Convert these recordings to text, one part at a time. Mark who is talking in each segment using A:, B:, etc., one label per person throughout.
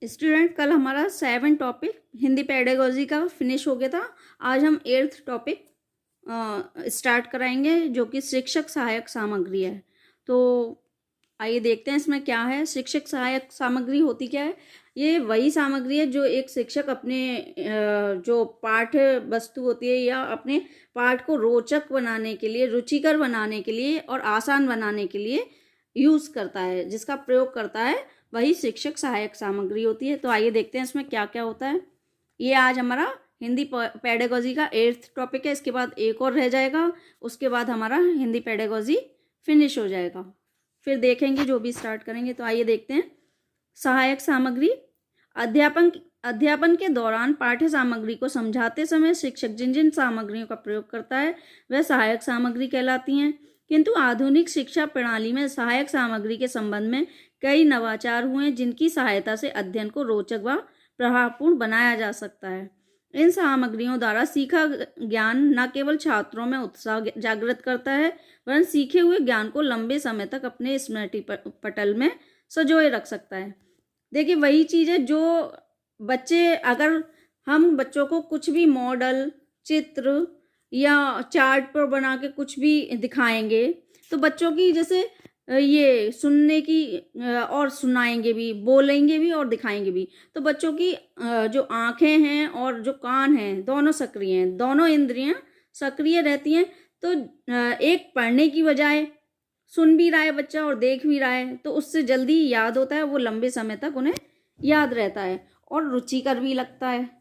A: Student, कल हमारा 7 topic Hindi pedagogy का फिनिश हो गया था। आज हम 8th टॉपिक स्टार्ट कराएंगे जो कि शिक्षक सहायक सामग्री है। तो आइए देखते हैं इसमें क्या है। शिक्षक सहायक सामग्री होती क्या है? ये वही सामग्री है जो एक शिक्षक अपने जो पाठ वस्तु होती है या अपने पाठ को रोचक बनाने के लिए, रुचिकर बनाने के लिए और आसान बनाने के लिए यूज़ करता है, जिसका प्रयोग करता है, वही शिक्षक सहायक सामग्री होती है। तो आइए देखते हैं इसमें क्या क्या होता है। ये आज हमारा हिंदी पेडागोजी का 8th टॉपिक है। इसके बाद एक और रह जाएगा, उसके बाद हमारा हिंदी पेडागोजी फिनिश हो जाएगा। फिर देखेंगे जो भी स्टार्ट करेंगे। तो आइए देखते हैं। सहायक सामग्री। अध्यापन के दौरान पाठ्य सामग्री को समझाते समय शिक्षक जिन जिन सामग्रियों का प्रयोग करता है वह सहायक सामग्री कहलाती हैं। किंतु आधुनिक शिक्षा प्रणाली में सहायक सामग्री के संबंध में कई नवाचार हुए जिनकी सहायता से अध्ययन को रोचक व प्रभावपूर्ण बनाया जा सकता है। इन सामग्रियों द्वारा सीखा ज्ञान न केवल छात्रों में उत्साह जागृत करता है वरन सीखे हुए ज्ञान को लंबे समय तक अपने स्मृति पटल में संजोए रख सकता है। देखिए, वही चीज़ है जो बच्चे, अगर हम बच्चों को कुछ भी मॉडल, चित्र या चार्ट पर बना के कुछ भी दिखाएंगे तो बच्चों की जैसे ये सुनने की और सुनाएंगे भी, बोलेंगे भी और दिखाएंगे भी, तो बच्चों की जो आंखें हैं और जो कान हैं दोनों सक्रिय हैं, दोनों इंद्रियां सक्रिय रहती हैं। तो एक पढ़ने की बजाय सुन भी रहा है बच्चा और देख भी रहा है तो उससे जल्दी याद होता है, वो लंबे समय तक उन्हें याद रहता है और रुचिकर भी लगता है।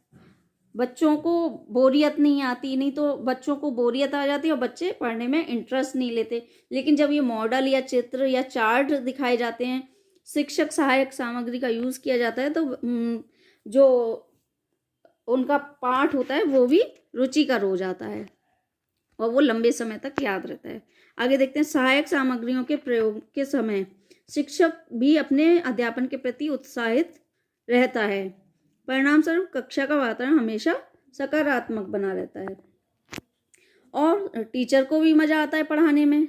A: बच्चों को बोरियत नहीं आती, नहीं तो बच्चों को बोरियत आ जाती है और बच्चे पढ़ने में इंटरेस्ट नहीं लेते। लेकिन जब ये मॉडल या चित्र या चार्ट दिखाए जाते हैं, शिक्षक सहायक सामग्री का यूज़ किया जाता है, तो जो उनका पाठ होता है वो भी रुचिकर हो जाता है और वो लंबे समय तक याद रहता है। आगे देखते हैं। सहायक सामग्रियों के प्रयोग के समय शिक्षक भी अपने अध्यापन के प्रति उत्साहित रहता है। परिणाम स्वरूप कक्षा का वातावरण हमेशा सकारात्मक बना रहता है और टीचर को भी मजा आता है पढ़ाने में।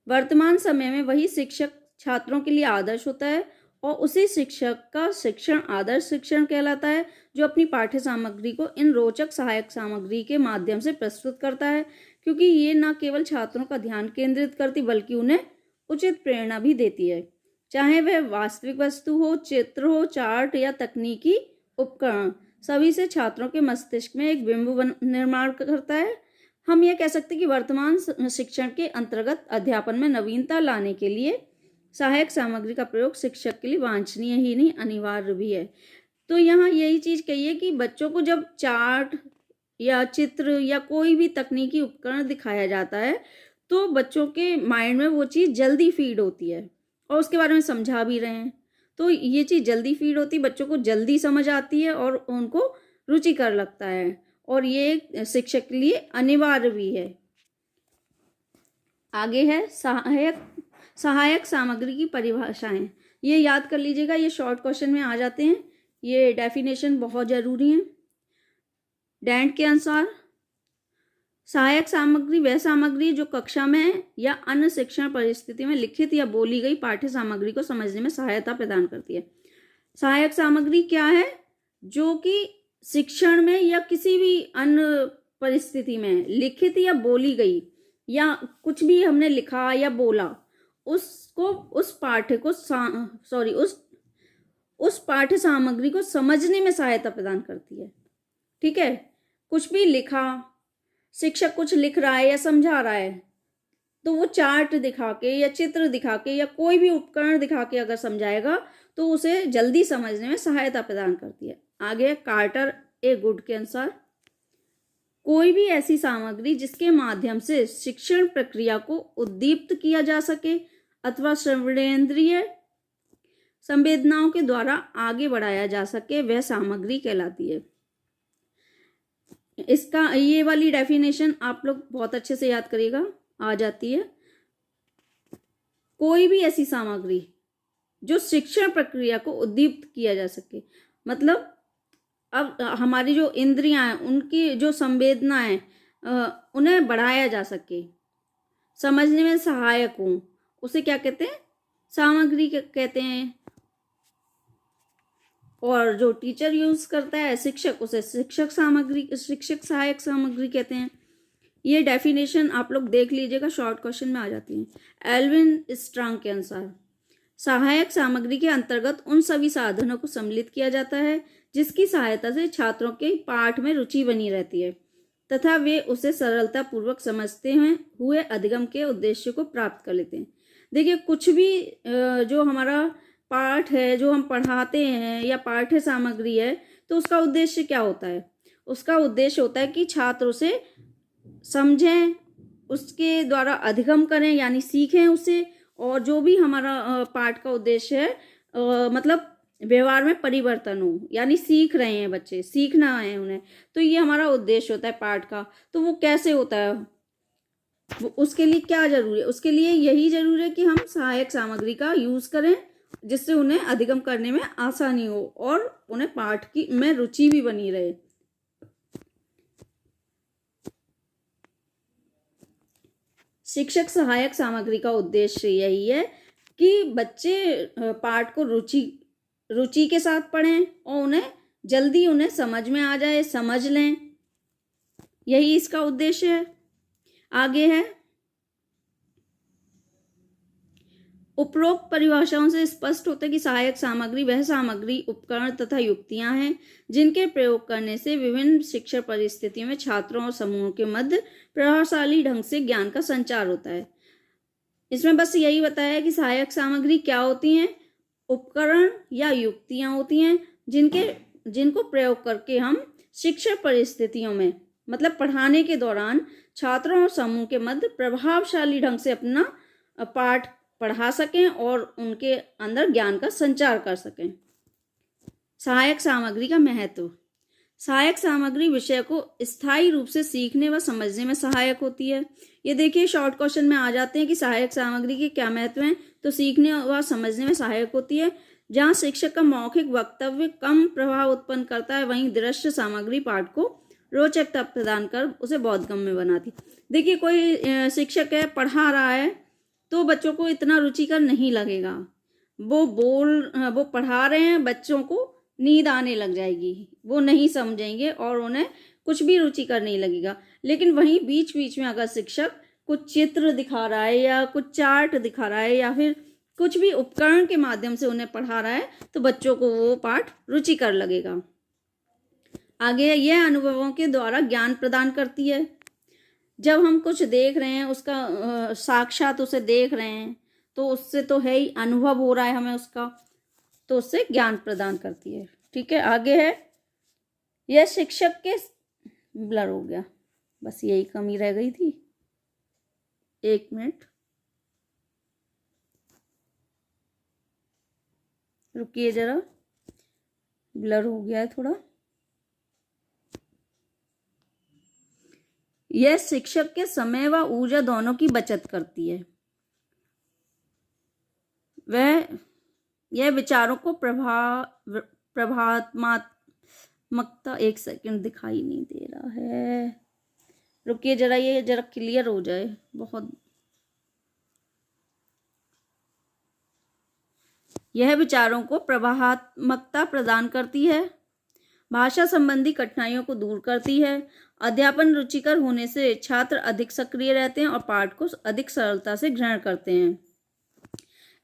A: वर्तमान समय में वही शिक्षक छात्रों के लिए आदर्श होता है और उसी शिक्षक का शिक्षण आदर्श शिक्षण कहलाता है जो अपनी पाठ्य सामग्री को इन रोचक सहायक सामग्री के माध्यम से प्रस्तुत करता है, क्योंकि ये न केवल छात्रों का ध्यान केंद्रित करती बल्कि उन्हें उचित प्रेरणा भी देती है। चाहे वह वास्तविक वस्तु हो, चित्र हो, चार्ट या तकनीकी उपकरण, सभी से छात्रों के मस्तिष्क में एक बिंब निर्माण करता है। हम यह कह सकते हैं कि वर्तमान शिक्षण के अंतर्गत अध्यापन में नवीनता लाने के लिए सहायक सामग्री का प्रयोग शिक्षक के लिए वांछनीय ही नहीं, अनिवार्य भी है। तो यहाँ यही चीज़ कही है कि बच्चों को जब चार्ट या चित्र या कोई भी तकनीकी उपकरण दिखाया जाता है तो बच्चों के माइंड में वो चीज़ जल्दी फीड होती है और उसके बारे में समझा भी रहे हैं, तो ये चीज़ जल्दी फीड होती है, बच्चों को जल्दी समझ आती है और उनको रुचिकर लगता है और ये शिक्षक के लिए अनिवार्य भी है। आगे है सहायक सामग्री की परिभाषाएं। ये याद कर लीजिएगा, ये शॉर्ट क्वेश्चन में आ जाते हैं। ये डेफिनेशन बहुत ज़रूरी है। डेंट के अनुसार सहायक सामग्री वह सामग्री जो कक्षा में या अन्य शिक्षण परिस्थिति में लिखित या बोली गई पाठ्य सामग्री को समझने में सहायता प्रदान करती है। सहायक सामग्री क्या है? जो कि शिक्षण में या किसी भी अन्य परिस्थिति में लिखित या बोली गई या कुछ भी हमने लिखा या बोला, उसको उस पाठ्य को उस पाठ्य सामग्री को समझने में सहायता प्रदान करती है। ठीक है, कुछ भी लिखा, शिक्षक कुछ लिख रहा है या समझा रहा है तो वो चार्ट दिखा के या चित्र दिखा के या कोई भी उपकरण दिखा के अगर समझाएगा तो उसे जल्दी समझने में सहायता प्रदान करती है। आगे कार्टर ए गुड के अनुसार कोई भी ऐसी सामग्री जिसके माध्यम से शिक्षण प्रक्रिया को उद्दीप्त किया जा सके अथवा श्रवणेंद्रिय संवेदनाओं के द्वारा आगे बढ़ाया जा सके वह सामग्री कहलाती है। इसका ये वाली डेफिनेशन आप लोग बहुत अच्छे से याद करिएगा, आ जाती है। कोई भी ऐसी सामग्री जो शिक्षण प्रक्रिया को उद्दीप्त किया जा सके, मतलब अब हमारी जो इंद्रियां हैं उनकी जो संवेदनाएं उन्हें बढ़ाया जा सके, समझने में सहायक हो, उसे क्या कहते हैं? सामग्री कहते हैं। और जो टीचर यूज़ करता है शिक्षक, उसे शिक्षक सहायक सामग्री कहते हैं। ये डेफिनेशन आप लोग देख लीजिएगा, शॉर्ट क्वेश्चन में आ जाती है। एल्विन स्ट्रांग के अनुसार सहायक सामग्री के अंतर्गत उन सभी साधनों को सम्मिलित किया जाता है जिसकी सहायता से छात्रों के पाठ में रुचि बनी रहती है तथा वे उसे सरलता पूर्वक समझते हुए अधिगम के उद्देश्य को प्राप्त कर लेते हैं। देखिए, कुछ भी जो हमारा पाठ है, जो हम पढ़ाते हैं या पाठ्य सामग्री है, तो उसका उद्देश्य क्या होता है? उसका उद्देश्य होता है कि छात्र उसे समझें, उसके द्वारा अधिगम करें यानी सीखें उसे, और जो भी हमारा पाठ का उद्देश्य है मतलब व्यवहार में परिवर्तन हो, यानी सीख रहे हैं बच्चे, सीखना है उन्हें, तो ये हमारा उद्देश्य होता है पाठ का। तो वो कैसे होता है, उसके लिए क्या जरूरी है? उसके लिए यही जरूरी है कि हम सहायक सामग्री का यूज करें जिससे उन्हें अधिगम करने में आसानी हो और उन्हें पाठ की में रुचि भी बनी रहे। शिक्षक सहायक सामग्री का उद्देश्य यही है कि बच्चे पाठ को रुचि के साथ पढ़ें और उन्हें समझ में आ जाए, समझ लें, यही इसका उद्देश्य है। आगे है, उपरोक्त परिभाषाओं से स्पष्ट होता है कि सहायक सामग्री वह सामग्री, उपकरण तथा युक्तियां हैं जिनके प्रयोग करने से विभिन्न शिक्षण परिस्थितियों में छात्रों और समूहों के मध्य प्रभावशाली ढंग से ज्ञान का संचार होता है। इसमें बस यही बताया है कि सहायक सामग्री क्या होती हैं, उपकरण या युक्तियां होती हैं जिनको प्रयोग करके हम शिक्षण परिस्थितियों में मतलब पढ़ाने के दौरान छात्रों और समूह के मध्य प्रभावशाली ढंग से अपना पाठ पढ़ा सकें और उनके अंदर ज्ञान का संचार कर सकें। सहायक सामग्री का महत्व। सहायक सामग्री विषय को स्थायी रूप से सीखने व समझने में सहायक होती है। ये देखिए, शॉर्ट क्वेश्चन में आ जाते हैं कि सहायक सामग्री के क्या महत्व हैं। तो सीखने व समझने में सहायक होती है। जहाँ शिक्षक का मौखिक वक्तव्य कम प्रभाव उत्पन्न करता है, वहीं दृश्य सामग्री पाठ को रोचकता प्रदान कर उसे बोधगम्य बनाती। देखिए, कोई शिक्षक है, पढ़ा रहा है, तो बच्चों को इतना रुचिकर नहीं लगेगा। वो पढ़ा रहे हैं, बच्चों को नींद आने लग जाएगी, वो नहीं समझेंगे और उन्हें कुछ भी रुचिकर नहीं लगेगा। लेकिन वहीं बीच बीच में अगर शिक्षक कुछ चित्र दिखा रहा है या कुछ चार्ट दिखा रहा है या फिर कुछ भी उपकरण के माध्यम से उन्हें पढ़ा रहा है, तो बच्चों को वो पाठ रुचिकर लगेगा। आगे, यह अनुभवों के द्वारा ज्ञान प्रदान करती है। जब हम कुछ देख रहे हैं, उसका साक्षात उसे देख रहे हैं, तो उससे तो है ही, अनुभव हो रहा है हमें उसका, तो उससे ज्ञान प्रदान करती है। ठीक है, आगे है, यह शिक्षक के ब्लर हो गया, बस यही कमी रह गई थी, 1 मिनट रुकिए जरा, ब्लर हो गया है थोड़ा। यह शिक्षक के समय व ऊर्जा दोनों की बचत करती है। यह विचारों को प्रभावनात्मकता, 1 सेकंड दिखाई नहीं दे रहा है, रुकिए जरा, ये जरा क्लियर हो जाए बहुत। यह विचारों को प्रभावनात्मकता प्रदान करती है, भाषा संबंधी कठिनाइयों को दूर करती है। अध्यापन रुचिकर होने से छात्र अधिक सक्रिय रहते हैं और पाठ को अधिक सरलता से ग्रहण करते हैं।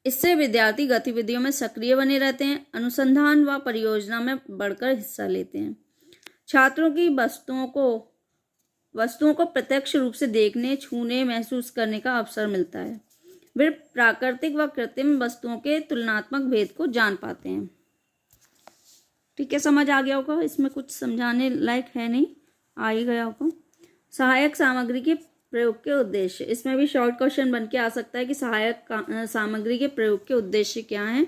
A: इससे विद्यार्थी गतिविधियों में सक्रिय बने रहते हैं, अनुसंधान व परियोजना में बढ़कर हिस्सा लेते हैं। छात्रों की वस्तुओं को प्रत्यक्ष रूप से देखने, छूने, महसूस करने का अवसर मिलता है। वे प्राकृतिक व कृत्रिम वस्तुओं के तुलनात्मक भेद को जान पाते हैं। ठीक है, समझ आ गया होगा, इसमें कुछ समझाने लायक है नहीं, आ ही गया होगा। सहायक सामग्री के प्रयोग के उद्देश्य, इसमें भी शॉर्ट क्वेश्चन बन के आ सकता है कि सहायक सामग्री के प्रयोग के उद्देश्य क्या हैं।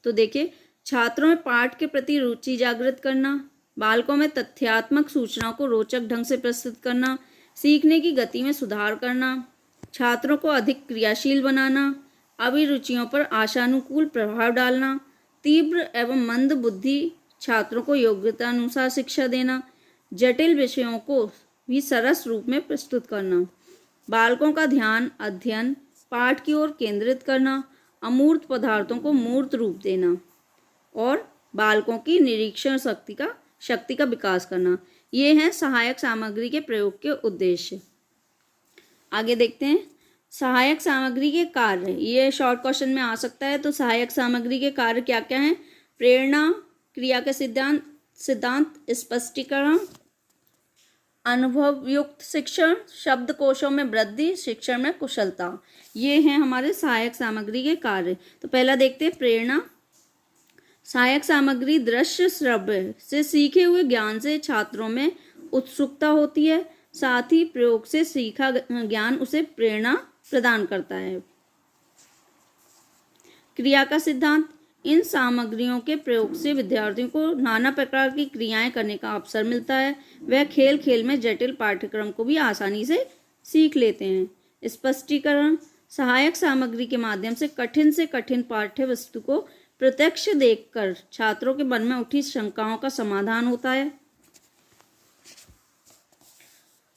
A: तो देखिए, छात्रों में पाठ के प्रति रुचि जागृत करना, बालकों में तथ्यात्मक सूचनाओं को रोचक ढंग से प्रस्तुत करना, सीखने की गति में सुधार करना, छात्रों को अधिक क्रियाशील बनाना, अभिरुचियों पर आशानुकूल प्रभाव डालना, तीव्र एवं मंद बुद्धि छात्रों को योग्यता अनुसार शिक्षा देना, जटिल विषयों को भी सरस रूप में प्रस्तुत करना, बालकों का ध्यान अध्ययन पाठ की ओर केंद्रित करना, अमूर्त पदार्थों को मूर्त रूप देना और बालकों की निरीक्षण शक्ति का विकास करना। ये हैं सहायक सामग्री के प्रयोग के उद्देश्य। आगे देखते हैं सहायक सामग्री के कार्य। ये शॉर्ट क्वेश्चन में आ सकता है। तो सहायक सामग्री के कार्य क्या क्या हैं? प्रेरणा, क्रिया के सिद्धांत, स्पष्टीकरण, अनुभव युक्त शिक्षण, शब्दकोशों में वृद्धि, शिक्षण में कुशलता। ये हैं हमारे सहायक सामग्री के कार्य। तो पहला देखते हैं प्रेरणा। सहायक सामग्री दृश्य श्रव्य से सीखे हुए ज्ञान से छात्रों में उत्सुकता होती है, साथ ही प्रयोग से सीखा ज्ञान उसे प्रेरणा प्रदान करता है। क्रिया का सिद्धांत, इन सामग्रियों के प्रयोग से विद्यार्थियों को नाना प्रकार की क्रियाएं करने का अवसर मिलता है। वह खेल खेल में जटिल पाठ्यक्रम को भी आसानी से सीख लेते हैं। स्पष्टीकरण, सहायक सामग्री के माध्यम से कठिन पाठ्य वस्तु को प्रत्यक्ष देखकर छात्रों के मन में उठी शंकाओं का समाधान होता है।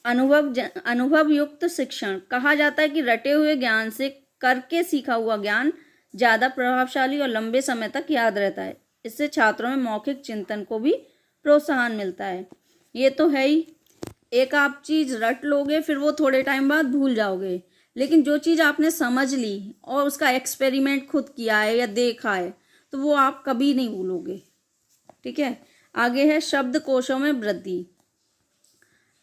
A: अनुभव युक्त शिक्षण, कहा जाता है कि रटे हुए ज्ञान से करके सीखा हुआ ज्ञान ज़्यादा प्रभावशाली और लंबे समय तक याद रहता है। इससे छात्रों में मौखिक चिंतन को भी प्रोत्साहन मिलता है। ये तो है ही, एक आप चीज़ रट लोगे फिर वो थोड़े टाइम बाद भूल जाओगे, लेकिन जो चीज़ आपने समझ ली और उसका एक्सपेरिमेंट खुद किया है या देखा है तो वो आप कभी नहीं भूलोगे। ठीक है। आगे है शब्दकोशों में वृद्धि।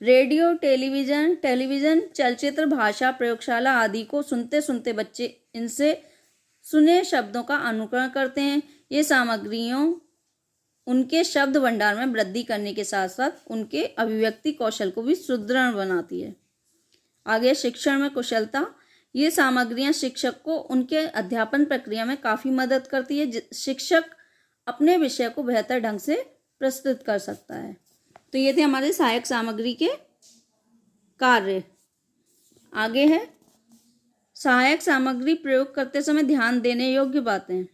A: रेडियो, टेलीविज़न, चलचित्र, भाषा प्रयोगशाला आदि को सुनते सुनते बच्चे इनसे सुने शब्दों का अनुकरण करते हैं। ये सामग्रियों उनके शब्द भंडार में वृद्धि करने के साथ साथ उनके अभिव्यक्ति कौशल को भी सुदृढ़ बनाती है। आगे शिक्षण में कुशलता। ये सामग्रियां शिक्षक को उनके अध्यापन प्रक्रिया में काफ़ी मदद करती है। शिक्षक अपने विषय को बेहतर ढंग से प्रस्तुत कर सकता है। तो ये थे हमारे सहायक सामग्री के कार्य। आगे है सहायक सामग्री प्रयोग करते समय ध्यान देने योग्य बातें।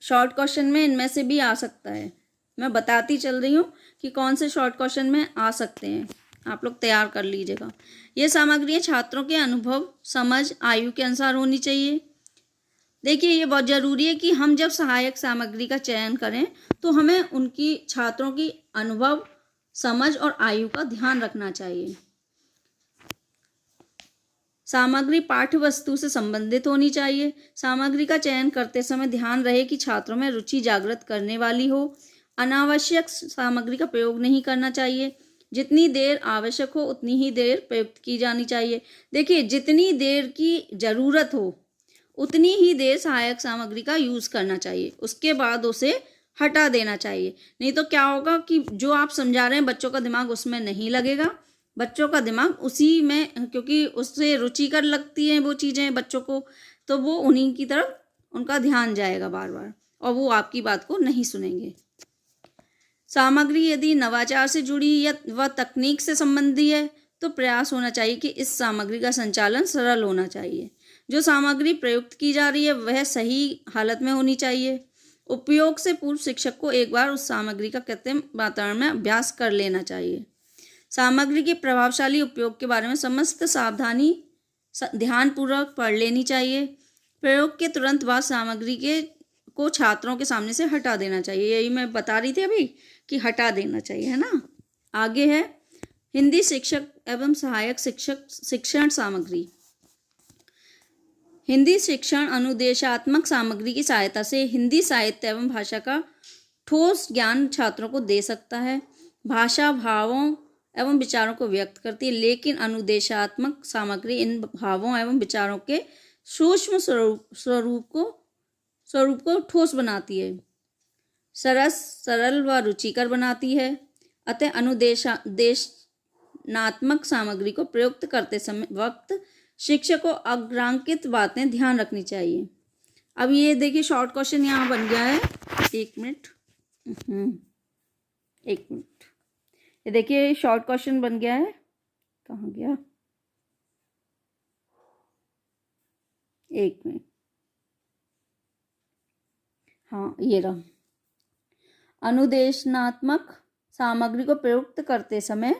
A: शॉर्ट क्वेश्चन में इनमें से भी आ सकता है। मैं बताती चल रही हूँ कि कौन से शॉर्ट क्वेश्चन में आ सकते हैं, आप लोग तैयार कर लीजिएगा। ये सामग्रियाँ छात्रों के अनुभव, समझ, आयु के अनुसार होनी चाहिए। देखिए ये बहुत ज़रूरी है कि हम जब सहायक सामग्री का चयन करें तो हमें उनकी छात्रों की अनुभव, समझ और आयु का ध्यान रखना चाहिए। सामग्री पाठ्य वस्तु से संबंधित होनी चाहिए। सामग्री का चयन करते समय ध्यान रहे कि छात्रों में रुचि जागृत करने वाली हो। अनावश्यक सामग्री का प्रयोग नहीं करना चाहिए। जितनी देर आवश्यक हो उतनी ही देर प्रयुक्त की जानी चाहिए। देखिए जितनी देर की ज़रूरत हो उतनी ही देर सहायक सामग्री का यूज़ करना चाहिए, उसके बाद उसे हटा देना चाहिए। नहीं तो क्या होगा कि जो आप समझा रहे हैं बच्चों का दिमाग उसमें नहीं लगेगा। बच्चों का दिमाग उसी में, क्योंकि उससे रुचिकर लगती हैं वो चीज़ें बच्चों को, तो वो उन्हीं की तरफ उनका ध्यान जाएगा बार बार और वो आपकी बात को नहीं सुनेंगे। सामग्री यदि नवाचार से जुड़ी या वह तकनीक से संबंधी है तो प्रयास होना चाहिए कि इस सामग्री का संचालन सरल होना चाहिए। जो सामग्री प्रयुक्त की जा रही है वह सही हालत में होनी चाहिए। उपयोग से पूर्व शिक्षक को एक बार उस सामग्री का कृत्रिम वातावरण में अभ्यास कर लेना चाहिए। सामग्री के प्रभावशाली उपयोग के बारे में समस्त सावधानी ध्यानपूर्वक पढ़ लेनी चाहिए। प्रयोग के तुरंत बाद सामग्री को छात्रों के सामने से हटा देना चाहिए। यही मैं बता रही थी अभी कि हटा देना चाहिए, है ना। आगे है हिंदी शिक्षक एवं सहायक शिक्षण सामग्री। हिंदी शिक्षण अनुदेशात्मक सामग्री की सहायता से हिंदी साहित्य एवं भाषा का ठोस ज्ञान छात्रों को दे सकता है। भाषा भावों एवं विचारों को व्यक्त करती है, लेकिन अनुदेशात्मक सामग्री इन भावों एवं विचारों के सूक्ष्म स्वरूप को ठोस बनाती है, सरल व रुचिकर बनाती है। अतः अनुदेशात्मक सामग्री को प्रयुक्त करते समय वक्त शिक्षक को अग्रांकित बातें ध्यान रखनी चाहिए। अब ये देखिए शॉर्ट क्वेश्चन यहाँ बन गया है। एक मिनट, ये देखिए शॉर्ट क्वेश्चन बन गया है। कहाँ गया? एक मिनट, हाँ ये रहा। अनुदेशनात्मक सामग्री को प्रयुक्त करते समय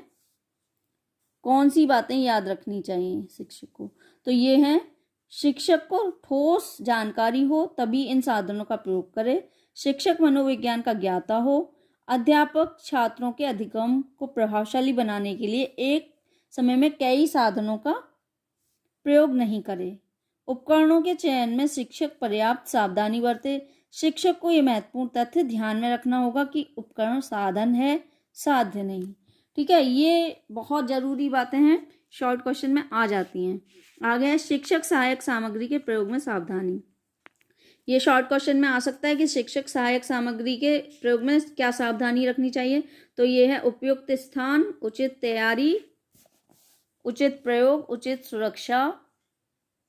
A: कौन सी बातें याद रखनी चाहिए शिक्षक को? तो ये हैं, शिक्षक को ठोस जानकारी हो तभी इन साधनों का प्रयोग करें। शिक्षक मनोविज्ञान का ज्ञाता हो, अध्यापक छात्रों के अधिगम को प्रभावशाली बनाने के लिए एक समय में कई साधनों का प्रयोग नहीं करे। उपकरणों के चयन में शिक्षक पर्याप्त सावधानी बरते। शिक्षक को यह महत्वपूर्ण तथ्य ध्यान में रखना होगा कि उपकरण साधन है, साध्य नहीं। ठीक है, ये बहुत ज़रूरी बातें हैं, शॉर्ट क्वेश्चन में आ जाती हैं। आगे है शिक्षक सहायक सामग्री के प्रयोग में सावधानी। ये शॉर्ट क्वेश्चन में आ सकता है कि शिक्षक सहायक सामग्री के प्रयोग में क्या सावधानी रखनी चाहिए। तो ये है उपयुक्त स्थान, उचित तैयारी, उचित प्रयोग, उचित सुरक्षा।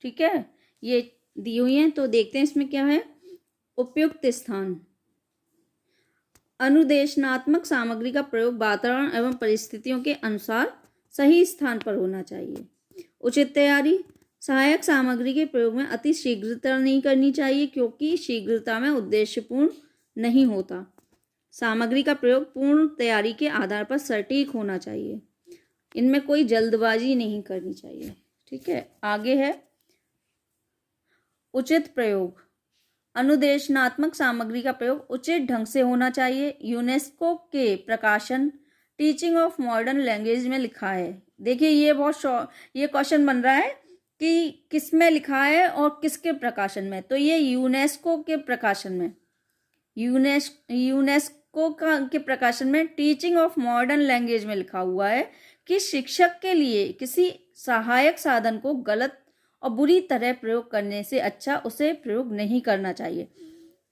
A: ठीक है, ये दी हुई हैं। तो देखते हैं इसमें क्या है। उपयुक्त स्थान, अनुदेशनात्मक सामग्री का प्रयोग वातावरण एवं परिस्थितियों के अनुसार सही स्थान पर होना चाहिए। उचित तैयारी, सहायक सामग्री के प्रयोग में अति शीघ्रता नहीं करनी चाहिए क्योंकि शीघ्रता में उद्देश्यपूर्ण नहीं होता। सामग्री का प्रयोग पूर्ण तैयारी के आधार पर सटीक होना चाहिए। इनमें कोई जल्दबाजी नहीं करनी चाहिए। ठीक है, आगे है उचित प्रयोग, अनुदेशनात्मक सामग्री का प्रयोग उचित ढंग से होना चाहिए। यूनेस्को के प्रकाशन टीचिंग ऑफ मॉडर्न लैंग्वेज में लिखा है। देखिए ये क्वेश्चन बन रहा है कि किस में लिखा है और किसके प्रकाशन में। तो ये यूनेस्को के प्रकाशन में, यूनेस्को के प्रकाशन में टीचिंग ऑफ मॉडर्न लैंग्वेज में लिखा हुआ है कि शिक्षक के लिए किसी सहायक साधन को गलत और बुरी तरह प्रयोग करने से अच्छा उसे प्रयोग नहीं करना चाहिए।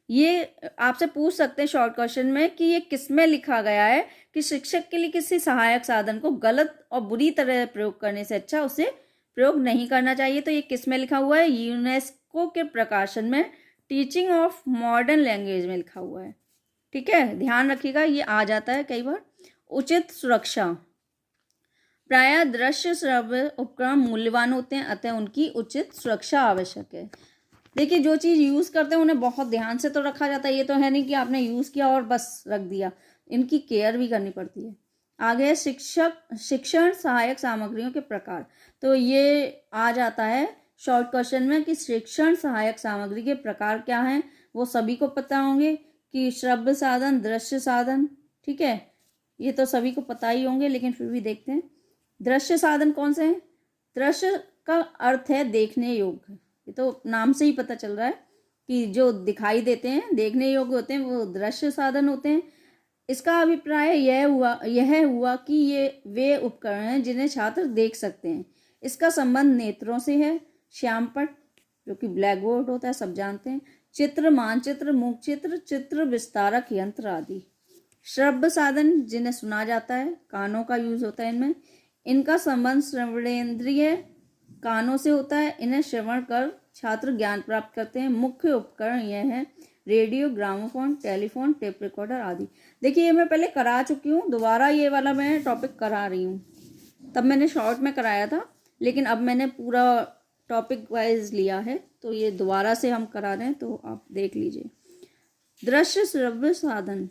A: ये आपसे पूछ सकते हैं शॉर्ट क्वेश्चन में कि ये किस में लिखा गया है कि शिक्षक के लिए किसी सहायक साधन को गलत और बुरी तरह प्रयोग करने से अच्छा उसे प्रयोग नहीं करना चाहिए। तो ये किस में लिखा हुआ है? यूनेस्को के प्रकाशन में टीचिंग ऑफ मॉडर्न लैंग्वेज में लिखा हुआ है। ठीक है, ध्यान रखिएगा, ये आ जाता है कई बार। उचित सुरक्षा, प्रायः दृश्य श्रव्य उपकरण मूल्यवान होते हैं, अतः उनकी उचित सुरक्षा आवश्यक है। देखिए, जो चीज़ यूज़ करते हैं उन्हें बहुत ध्यान से तो रखा जाता है। ये तो है नहीं कि आपने यूज़ किया और बस रख दिया, इनकी केयर भी करनी पड़ती है। आगे है शिक्षण सहायक सामग्रियों के प्रकार। तो ये आ जाता है शॉर्ट क्वेश्चन में कि शिक्षण सहायक सामग्री के प्रकार क्या हैं, वो सभी को पता होंगे कि श्रव्य साधन, दृश्य साधन। ठीक है, ये तो सभी को पता ही होंगे, लेकिन फिर भी देखते हैं। दृश्य साधन कौन से हैं? दृश्य का अर्थ है देखने योग्य। ये तो नाम से ही पता चल रहा है कि जो दिखाई देते हैं, देखने योग्य होते हैं, वो दृश्य साधन होते हैं। इसका अभिप्राय यह हुआ कि ये वे उपकरण हैं जिन्हें छात्र देख सकते हैं। इसका संबंध नेत्रों से है। श्यामपट, जो कि ब्लैक बोर्ड होता है, सब जानते हैं। चित्र, मानचित्र, मूक चित्र, चित्र विस्तारक यंत्र आदि। श्रव्य साधन, जिन्हें सुना जाता है, कानों का यूज होता है इनमें। इनका संबंध श्रवणेंद्रिय कानों से होता है। इन्हें श्रवण कर छात्र ज्ञान प्राप्त करते हैं। मुख्य उपकरण यह है radio, gramophone, telephone, tape recorder आदि। देखिए, ये मैं पहले करा चुकी हूँ, दोबारा ये वाला मैं टॉपिक करा रही हूँ। तब मैंने शॉर्ट में कराया था, लेकिन अब मैंने पूरा टॉपिक वाइज लिया है, तो ये दोबारा से हम करा रहे हैं, तो आप देख लीजिए। दृश्य श्रव्य साधन,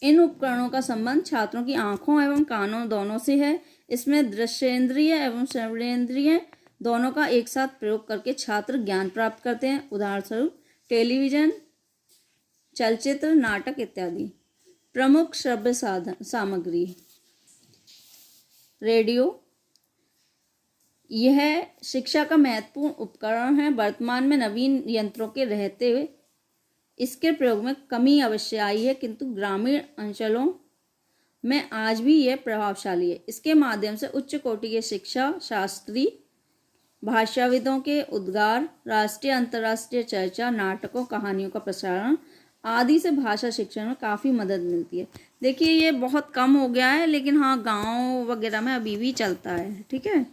A: इन उपकरणों का संबंध छात्रों की आंखों एवं कानों दोनों से है। इसमें दृश्येंद्रिय एवं श्रवणेंद्रिय दोनों का एक साथ प्रयोग करके छात्र ज्ञान प्राप्त करते हैं। उदाहरण स्वरूप टेलीविजन, चलचित्र, नाटक इत्यादि। प्रमुख श्रव्य सामग्री, रेडियो, यह शिक्षा का महत्वपूर्ण उपकरण है। वर्तमान में नवीन यंत्रों के रहते हुए इसके प्रयोग में कमी अवश्य आई है, किंतु ग्रामीण अंचलों में आज भी यह प्रभावशाली है। इसके माध्यम से उच्च कोटि की शिक्षा, शास्त्री भाषाविदों के उद्गार, राष्ट्रीय अंतर्राष्ट्रीय चर्चा, नाटकों, कहानियों का प्रसारण आदि से भाषा शिक्षण में काफ़ी मदद मिलती है। देखिए, ये बहुत कम हो गया है, लेकिन हाँ, गाँव वगैरह में अभी भी चलता है। ठीक है,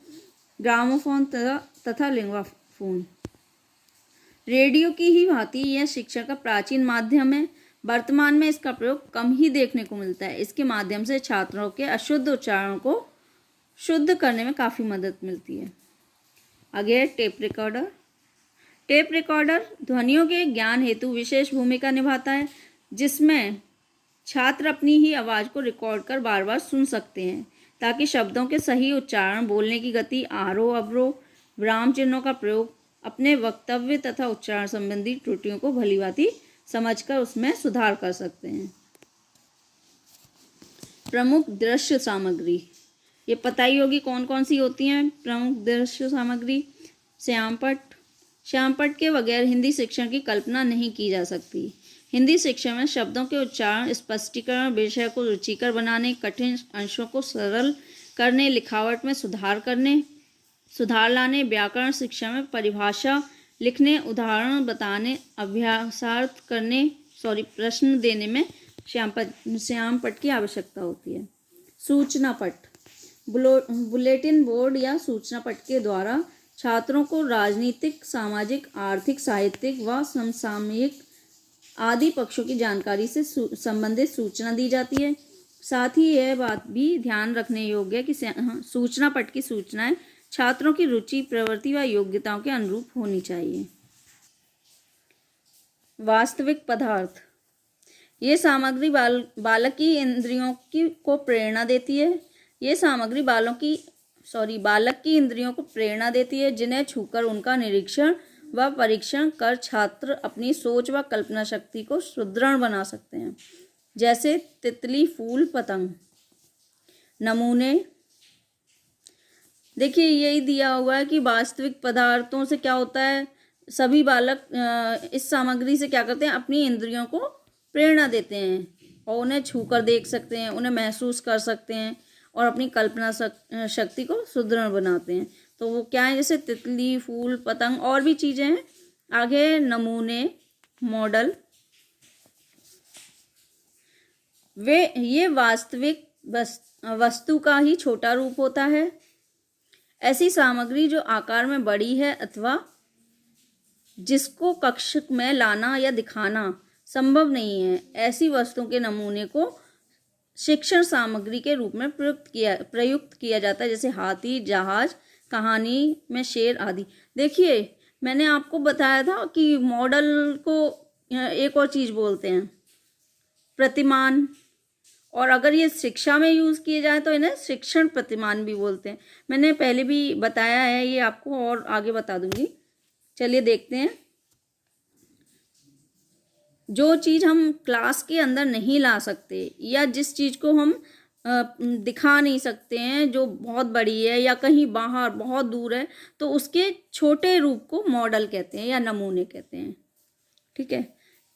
A: ग्रामोफोन तथा लिंग्वाफोन। रेडियो की ही भांति यह शिक्षण का प्राचीन माध्यम है। वर्तमान में इसका प्रयोग कम ही देखने को मिलता है। इसके माध्यम से छात्रों के अशुद्ध उच्चारण को शुद्ध करने में काफ़ी मदद मिलती है। आगे है टेप रिकॉर्डर। टेप रिकॉर्डर ध्वनियों के ज्ञान हेतु विशेष भूमिका निभाता है, जिसमें छात्र अपनी ही आवाज़ को रिकॉर्ड कर बार बार सुन सकते हैं, ताकि शब्दों के सही उच्चारण, बोलने की गति, आरोह अवरोह, विराम चिन्हों का प्रयोग, अपने वक्तव्य तथा उच्चारण संबंधी त्रुटियों को भलीभांति समझकर उसमें सुधार कर सकते हैं। प्रमुख दृश्य सामग्री, ये पता ही होगी कौन कौन सी होती हैं प्रमुख दृश्य सामग्री। श्यामपट्ट के बगैर हिंदी शिक्षण की कल्पना नहीं की जा सकती। हिंदी शिक्षण में शब्दों के उच्चारण, स्पष्टीकरण, विषय को रुचिकर बनाने, कठिन अंशों को सरल करने, लिखावट में सुधार लाने, व्याकरण शिक्षा में परिभाषा लिखने, उदाहरण बताने, अभ्यासार्थ करने, प्रश्न देने में श्यामपट्ट की आवश्यकता होती है। सूचना पट्ट, बुलेटिन बोर्ड या सूचना पट्ट के द्वारा छात्रों को राजनीतिक, सामाजिक, आर्थिक, साहित्यिक व समसामयिक आदि पक्षों की जानकारी से संबंधित सूचना दी जाती है। साथ ही यह बात भी ध्यान रखने योग्य है कि सूचना पट्ट की सूचनाएं छात्रों की रुचि, प्रवृत्ति व योग्यताओं के अनुरूप होनी चाहिए। वास्तविक पदार्थ, ये सामग्री बालक की इंद्रियों को प्रेरणा देती है। ये सामग्री बालक की इंद्रियों को प्रेरणा देती है, जिन्हें छूकर उनका निरीक्षण व परीक्षण कर छात्र अपनी सोच व कल्पना शक्ति को सुदृढ़ बना सकते हैं। जैसे तितली, फूल, पतंग। नमूने, देखिए यही दिया हुआ है कि वास्तविक पदार्थों से क्या होता है, सभी बालक इस सामग्री से क्या करते हैं, अपनी इंद्रियों को प्रेरणा देते हैं और उन्हें छूकर देख सकते हैं, उन्हें महसूस कर सकते हैं और अपनी कल्पना शक्ति को सुदृढ़ बनाते हैं। तो वो क्या है, जैसे तितली, फूल, पतंग और भी चीज़ें हैं। आगे नमूने, मॉडल, ये वास्तविक वस्तु का ही छोटा रूप होता है। ऐसी सामग्री जो आकार में बड़ी है अथवा जिसको कक्ष में लाना या दिखाना संभव नहीं है, ऐसी वस्तुओं के नमूने को शिक्षण सामग्री के रूप में प्रयुक्त किया जाता है। जैसे हाथी, जहाज, कहानी में शेर आदि। देखिए मैंने आपको बताया था कि मॉडल को एक और चीज़ बोलते हैं, प्रतिमान, और अगर ये शिक्षा में यूज़ किए जाए तो इन्हें शिक्षण प्रतिमान भी बोलते हैं। मैंने पहले भी बताया है, ये आपको और आगे बता दूंगी। चलिए देखते हैं। जो चीज़ हम क्लास के अंदर नहीं ला सकते या जिस चीज़ को हम दिखा नहीं सकते हैं, जो बहुत बड़ी है या कहीं बाहर बहुत दूर है, तो उसके छोटे रूप को मॉडल कहते हैं या नमूने कहते हैं। ठीक है।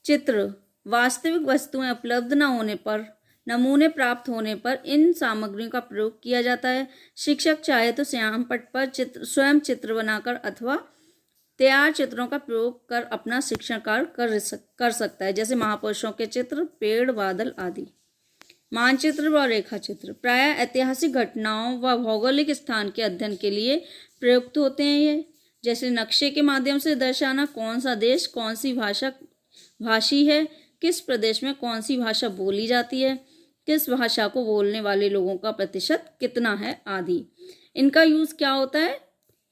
A: चित्र, वास्तविक वस्तुएं उपलब्ध न होने पर, नमूने प्राप्त होने पर इन सामग्रियों का प्रयोग किया जाता है। शिक्षक चाहे तो श्यामपट्ट पर स्वयं चित्र बनाकर अथवा तैयार चित्रों का प्रयोग कर अपना शिक्षण कार्य कर सकता है। जैसे महापुरुषों के चित्र, पेड़, बादल आदि। मानचित्र व रेखा चित्र प्रायः ऐतिहासिक घटनाओं व भौगोलिक स्थान के अध्ययन के लिए प्रयुक्त होते हैं। ये जैसे नक्शे के माध्यम से दर्शाना कौन सा देश कौन सी भाषी है, किस प्रदेश में कौन सी भाषा बोली जाती है, किस भाषा को बोलने वाले लोगों का प्रतिशत कितना है आदि। इनका यूज़ क्या होता है,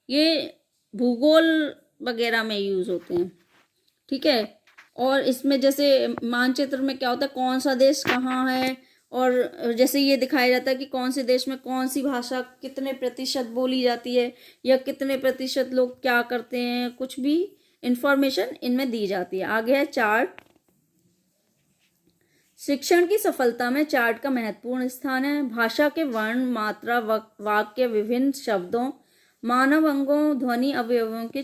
A: ये भूगोल वगैरह में यूज़ होते हैं। ठीक है। और इसमें जैसे मानचित्र में क्या होता है, कौन सा देश कहाँ है, और जैसे ये दिखाया जाता है कि कौन से देश में कौन सी भाषा कितने प्रतिशत बोली जाती है या कितने प्रतिशत लोग क्या करते हैं, कुछ भी इंफॉर्मेशन इनमें दी जाती है। आगे है चार्ट। शिक्षण की सफलता में चार्ट का महत्वपूर्ण स्थान है। भाषा के वर्ण, मात्रा, वाक्य, विभिन्न शब्दों, मानव अंगों, ध्वनि अवयवों के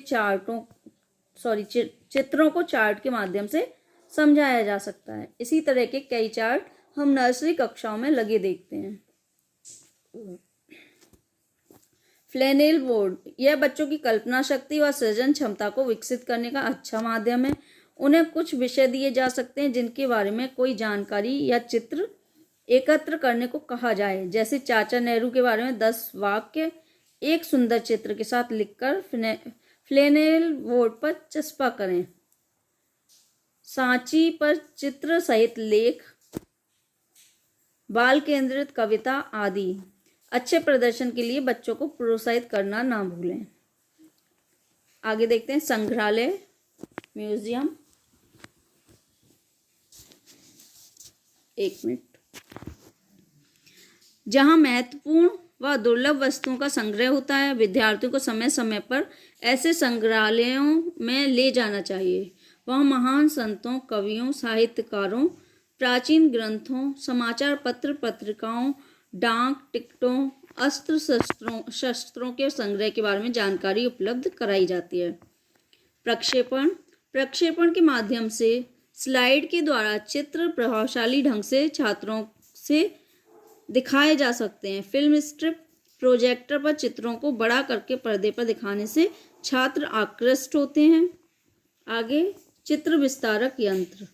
A: चित्रों को चार्ट के माध्यम से समझाया जा सकता है। इसी तरह के कई चार्ट हम नर्सरी कक्षाओं में लगे देखते हैं। फ्लैनेल बोर्ड, यह बच्चों की कल्पना शक्ति व सृजन क्षमता को विकसित करने का अच्छा माध्यम है। उन्हें कुछ विषय दिए जा सकते हैं जिनके बारे में कोई जानकारी या चित्र एकत्र करने को कहा जाए। जैसे चाचा नेहरू के बारे में 10 वाक्य एक सुंदर चित्र के साथ लिखकर फ्लैनेल बोर्ड पर चस्पा करें। सांची पर चित्र सहित लेख, बाल केंद्रित कविता आदि। अच्छे प्रदर्शन के लिए बच्चों को प्रोत्साहित करना ना भूलें। आगे देखते हैं संग्रहालय, म्यूजियम। एक मिनट। जहां महत्वपूर्ण व दुर्लभ वस्तुओं का संग्रह होता है, विद्यार्थियों को समय समय पर ऐसे संग्रहालयों में ले जाना चाहिए। वह महान संतों, कवियों, साहित्यकारों, प्राचीन ग्रंथों, समाचार पत्र पत्रिकाओं, डाक टिकटों, अस्त्र शस्त्रों के संग्रह के बारे में जानकारी उपलब्ध कराई जाती है। प्रक्षेपण के माध्यम से स्लाइड के द्वारा चित्र प्रभावशाली ढंग से छात्रों से दिखाए जा सकते हैं। फिल्म स्ट्रिप प्रोजेक्टर पर चित्रों को बड़ा करके पर्दे पर दिखाने से छात्र आकृष्ट होते हैं। आगे, चित्र विस्तारक यंत्र।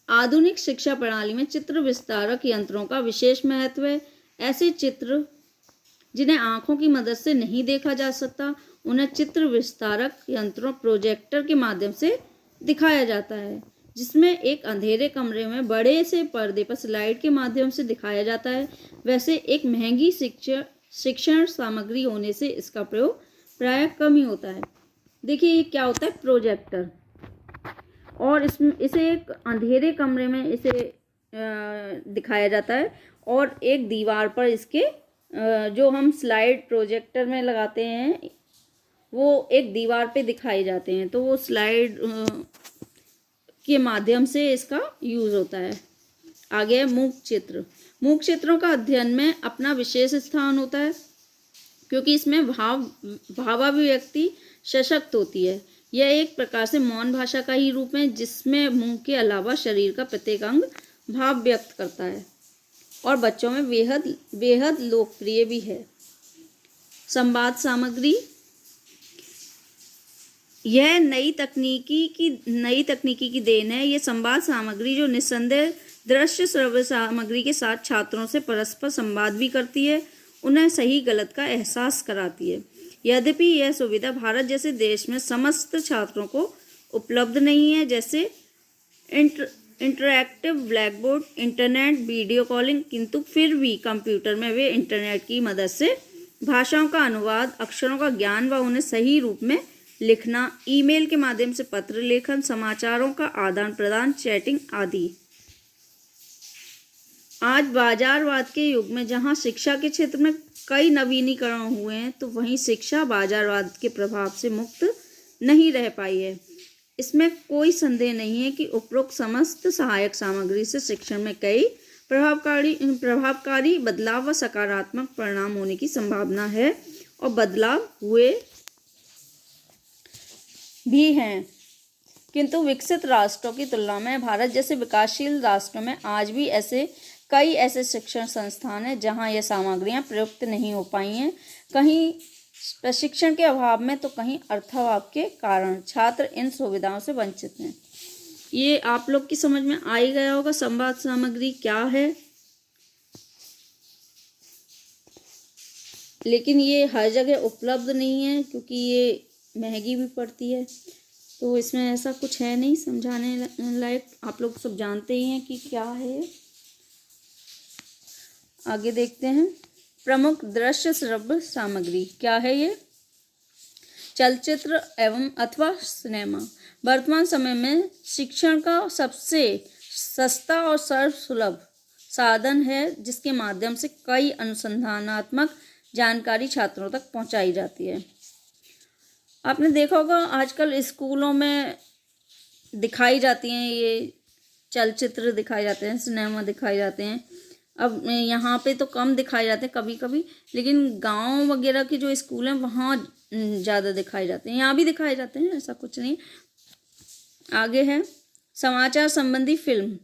A: आधुनिक शिक्षा प्रणाली में चित्र विस्तारक यंत्रों का विशेष महत्व है। ऐसे चित्र जिन्हें आंखों की मदद से नहीं देखा जा सकता, उन्हें चित्र विस्तारक यंत्रों प्रोजेक्टर के माध्यम से दिखाया जाता है, जिसमें एक अंधेरे कमरे में बड़े से पर्दे पर स्लाइड के माध्यम से दिखाया जाता है। वैसे एक महंगी शिक्षण सामग्री होने से इसका प्रयोग प्रायः कम ही होता है। देखिए ये क्या होता है, प्रोजेक्टर, और इसे एक अंधेरे कमरे में इसे दिखाया जाता है और एक दीवार पर इसके जो हम स्लाइड प्रोजेक्टर में लगाते हैं वो एक दीवार पे दिखाए जाते हैं, तो वो स्लाइड के माध्यम से इसका यूज़ होता है। आगे है मूक चित्र। मूक चित्रों का अध्ययन में अपना विशेष स्थान होता है, क्योंकि इसमें भावाभिव्यक्ति सशक्त होती है। यह एक प्रकार से मौन भाषा का ही रूप है, जिसमें मुंह के अलावा शरीर का प्रत्येक अंग भाव व्यक्त करता है और बच्चों में बेहद लोकप्रिय भी है। संवाद सामग्री। यह नई तकनीकी की देन है। यह संवाद सामग्री जो निस्संदेह दृश्य श्रव्य सामग्री के साथ छात्रों से परस्पर संवाद भी करती है, उन्हें सही गलत का एहसास कराती है। यद्यपि यह सुविधा भारत जैसे देश में समस्त छात्रों को उपलब्ध नहीं है, जैसे interactive black board, internet, video calling, किंतु फिर भी कंप्यूटर में वे इंटरनेट की मदद से भाषाओं का अनुवाद, अक्षरों का ज्ञान व उन्हें सही रूप में लिखना, ईमेल के माध्यम से पत्र लेखन, समाचारों का आदान प्रदान, चैटिंग आदि। आज बाजारवाद के युग में जहां शिक्षा के क्षेत्र में कई नवीनीकरण हुए हैं, तो वहीं शिक्षा बाजारवाद के प्रभाव से मुक्त नहीं रह पाई है। इसमें कोई संदेह नहीं है कि उपरोक्त समस्त सहायक सामग्री से शिक्षण में कई प्रभावकारी बदलाव व सकारात्मक परिणाम होने की संभावना है और बदलाव हुए भी हैं। किंतु विकसित राष्ट्रों की तुलना में भारत जैसे विकासशील राष्ट्रों में आज भी कई ऐसे शिक्षण संस्थान हैं जहां यह सामग्रियां प्रयुक्त नहीं हो पाई हैं, कहीं प्रशिक्षण के अभाव में तो कहीं अर्थाभाव के कारण छात्र इन सुविधाओं से वंचित हैं। ये आप लोग की समझ में आ ही गया होगा संवाद सामग्री क्या है, लेकिन ये हर जगह उपलब्ध नहीं है क्योंकि ये महंगी भी पड़ती है, तो इसमें ऐसा कुछ है नहीं समझाने लायक। आप लोग सब जानते ही हैं कि क्या है। आगे देखते हैं, प्रमुख दृश्य श्रव्य सामग्री क्या है ये? चलचित्र एवं अथवा सिनेमा वर्तमान समय में शिक्षण का सबसे सस्ता और सर्वसुलभ साधन है, जिसके माध्यम से कई अनुसंधानात्मक जानकारी छात्रों तक पहुंचाई जाती है। आपने देखा होगा आजकल स्कूलों में दिखाई जाती हैं, ये चलचित्र दिखाए जाते हैं, सिनेमा दिखाए जाते हैं। अब यहाँ पे तो कम दिखाए जाते हैं कभी कभी, लेकिन गांव वगैरह के जो स्कूल हैं वहाँ ज़्यादा दिखाए जाते हैं। यहाँ भी दिखाए जाते हैं, ऐसा कुछ नहीं। आगे है समाचार संबंधी फिल्म।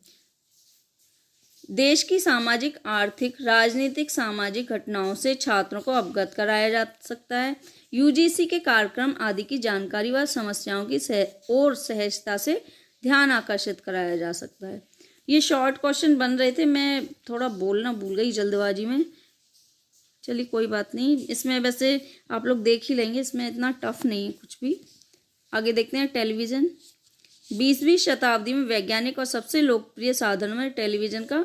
A: देश की सामाजिक, आर्थिक, राजनीतिक, सामाजिक घटनाओं से छात्रों को अवगत कराया जा सकता है। यूजीसी के कार्यक्रम आदि की जानकारी व समस्याओं की सहजता से ध्यान आकर्षित कराया जा सकता है। ये शॉर्ट क्वेश्चन बन रहे थे, मैं थोड़ा बोलना भूल गई जल्दबाजी में, चलिए कोई बात नहीं। इसमें वैसे आप लोग देख ही लेंगे, इसमें इतना टफ नहीं है कुछ भी। आगे देखते हैं टेलीविज़न। 20वीं शताब्दी में वैज्ञानिक और सबसे लोकप्रिय साधनों में टेलीविज़न का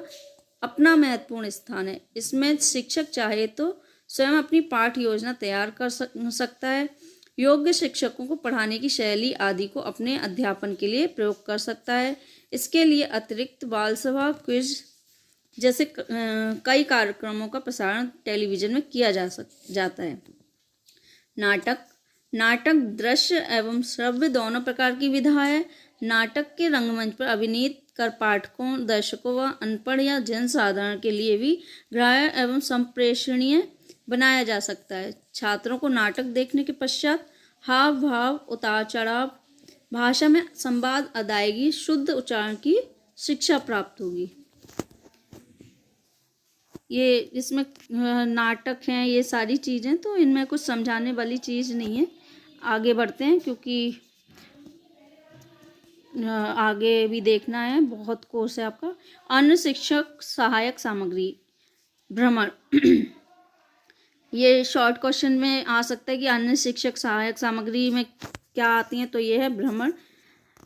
A: अपना महत्वपूर्ण स्थान है। इसमें शिक्षक चाहे तो स्वयं अपनी पाठ योजना तैयार कर सकता है, योग्य शिक्षकों को पढ़ाने की शैली आदि को अपने अध्यापन के लिए प्रयोग कर सकता है। इसके लिए अतिरिक्त बाल सभा, क्विज जैसे कई कार्यक्रमों का प्रसारण टेलीविज़न में किया जाता है। नाटक। नाटक दृश्य एवं श्रव्य दोनों प्रकार की विधा है। नाटक के रंगमंच पर अभिनीत कर पाठकों, दर्शकों व अनपढ़ या जनसाधारण के लिए भी ग्राह्य एवं संप्रेषणीय बनाया जा सकता है। छात्रों को नाटक देखने के पश्चात हाव भाव, उतार चढ़ाव, भाषा में संवाद, अदायगी, शुद्ध उच्चारण की शिक्षा प्राप्त होगी। ये इसमें नाटक हैं, ये सारी चीज़ें, तो इनमें कुछ समझाने वाली चीज़ नहीं है। आगे बढ़ते हैं क्योंकि आगे भी देखना है, बहुत कोर्स है आपका। अन्य शिक्षक सहायक सामग्री, भ्रमण ये शॉर्ट क्वेश्चन में आ सकता है कि अन्य शिक्षक सहायक सामग्री में क्या आती हैं, तो ये है भ्रमण।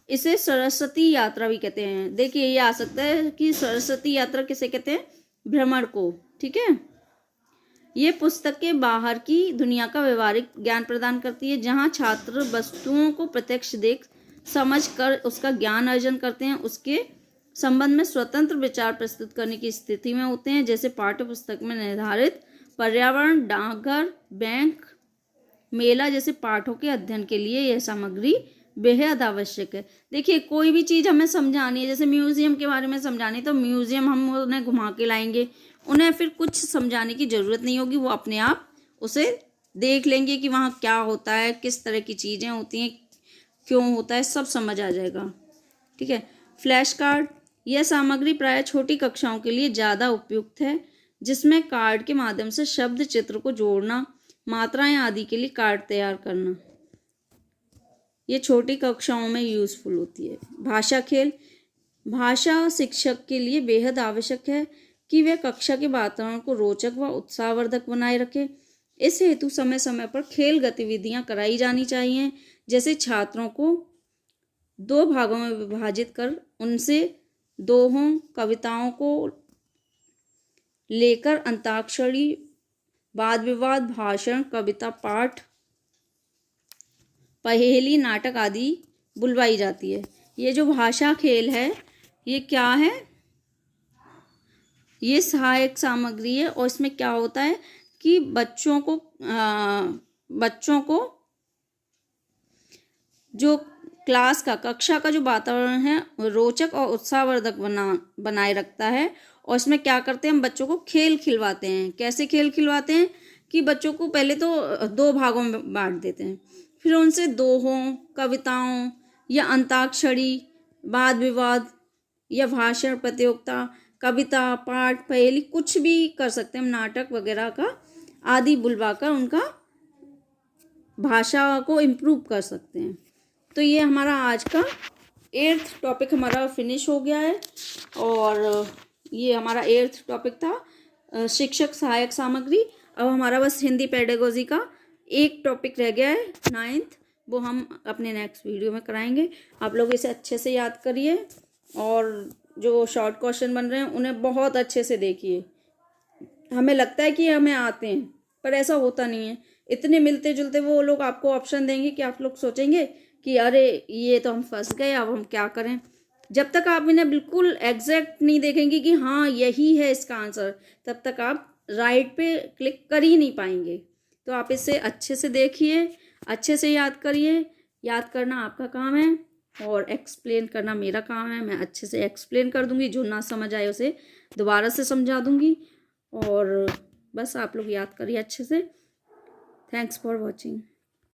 A: इसे सरस्वती यात्रा भी कहते हैं। देखिए ये आ सकता है कि सरस्वती यात्रा किसे कहते हैं, भ्रमण को, ठीक है। ये पुस्तक के बाहर की दुनिया का व्यवहारिक ज्ञान प्रदान करती है, जहाँ छात्र वस्तुओं को प्रत्यक्ष देख समझ कर उसका ज्ञान अर्जन करते हैं, उसके संबंध में स्वतंत्र विचार प्रस्तुत करने की स्थिति में होते हैं। जैसे पाठ्य पुस्तक में निर्धारित पर्यावरण, डाकघर, बैंक, मेला जैसे पाठों के अध्ययन के लिए यह सामग्री बेहद आवश्यक है। देखिए कोई भी चीज़ हमें समझानी है, जैसे म्यूज़ियम के बारे में समझानी है, तो म्यूज़ियम हम उन्हें घुमा के लाएंगे, उन्हें फिर कुछ समझाने की ज़रूरत नहीं होगी, वो अपने आप उसे देख लेंगे कि वहाँ क्या होता है, किस तरह की चीज़ें होती हैं, क्यों होता है, सब समझ आ जाएगा, ठीक है। फ्लैश कार्ड, यह सामग्री प्रायः छोटी कक्षाओं के लिए ज़्यादा उपयुक्त है, जिसमें कार्ड के माध्यम से शब्द चित्र को जोड़ना, मात्राएं आदि के लिए कार्ड तैयार करना, ये छोटी कक्षाओं में यूज़फुल होती है। भाषा खेल, भाषा शिक्षक के लिए बेहद आवश्यक है कि वह कक्षा के वातावरण को रोचक व उत्साहवर्धक बनाए रखे। इस हेतु समय समय पर खेल गतिविधियां कराई जानी चाहिए। जैसे छात्रों को 2 भागों में विभाजित कर उनसे दोहों, कविताओं को लेकर अंताक्षरी, वाद विवाद, भाषण, कविता पाठ, पहेली, नाटक आदि बुलवाई जाती है। ये जो भाषा खेल है ये क्या है, ये सहायक सामग्री है, और इसमें क्या होता है कि बच्चों को जो क्लास का, कक्षा का जो वातावरण है रोचक और उत्साहवर्धक बनाए रखता है। और इसमें क्या करते हैं, हम बच्चों को खेल खिलवाते हैं। कैसे खेल खिलवाते हैं कि बच्चों को पहले तो 2 भागों में बांट देते हैं, फिर उनसे दोहों, कविताओं या अंताक्षरी, वाद विवाद या भाषण प्रतियोगिता, कविता, पाठ, पहेली, कुछ भी कर सकते हैं हम, नाटक वगैरह का आदि बुलवाकर उनका भाषा को इम्प्रूव कर सकते हैं। तो ये हमारा आज का 8th टॉपिक हमारा फिनिश हो गया है, और ये हमारा 8th टॉपिक था शिक्षक सहायक सामग्री। अब हमारा बस हिंदी पेडागोजी का एक टॉपिक रह गया है 9th, वो हम अपने नेक्स्ट वीडियो में कराएंगे। आप लोग इसे अच्छे से याद करिए, और जो शॉर्ट क्वेश्चन बन रहे हैं उन्हें बहुत अच्छे से देखिए। हमें लगता है कि हमें आते हैं, पर ऐसा होता नहीं है। इतने मिलते जुलते वो लोग आपको ऑप्शन देंगे कि आप लोग सोचेंगे कि अरे ये तो हम फंस गए, अब हम क्या करें। जब तक आप इन्हें बिल्कुल एग्जैक्ट नहीं देखेंगे कि हाँ यही है इसका आंसर, तब तक आप राइट पे क्लिक कर ही नहीं पाएंगे। तो आप इसे अच्छे से देखिए, अच्छे से याद करिए। याद करना आपका काम है और एक्सप्लेन करना मेरा काम है। मैं अच्छे से एक्सप्लेन कर दूंगी, जो ना समझ आए उसे दोबारा से समझा दूंगी, और बस आप लोग याद करिए अच्छे से। Thanks for watching.